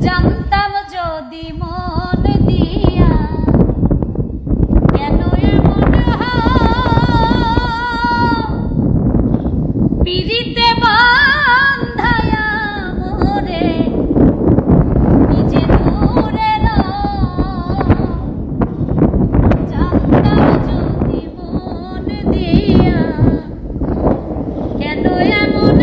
জানতাম যদি মন দিয়া কেন এমন পিরিতে বান্ধায়া মোরে নিজে দূরে জানতাম যদি মন দিয়া কেন এমন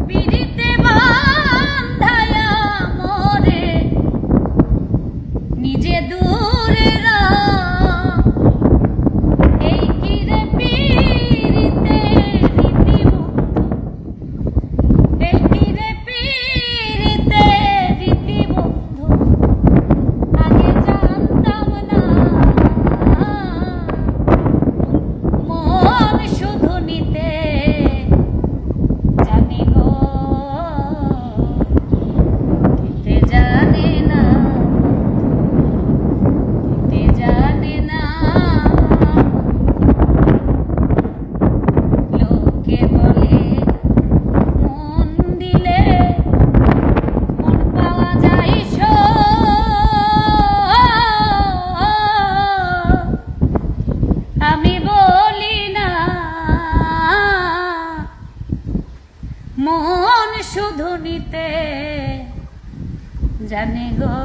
পিরিতে বান্ধায়া মোরে নিজে দূরে এই কিরে পিরিতে রীতিবন্ধু এই কিরে পিরিতে রীতিবন্ধু আগে জানতাম না মন শুধু নিতে জানে গো দিতে জানে না দিতে জানে না লোকে বলে মন দিলে মন পাওয়া যায় আমি বলি না মন শুধু নিতে জানে গো।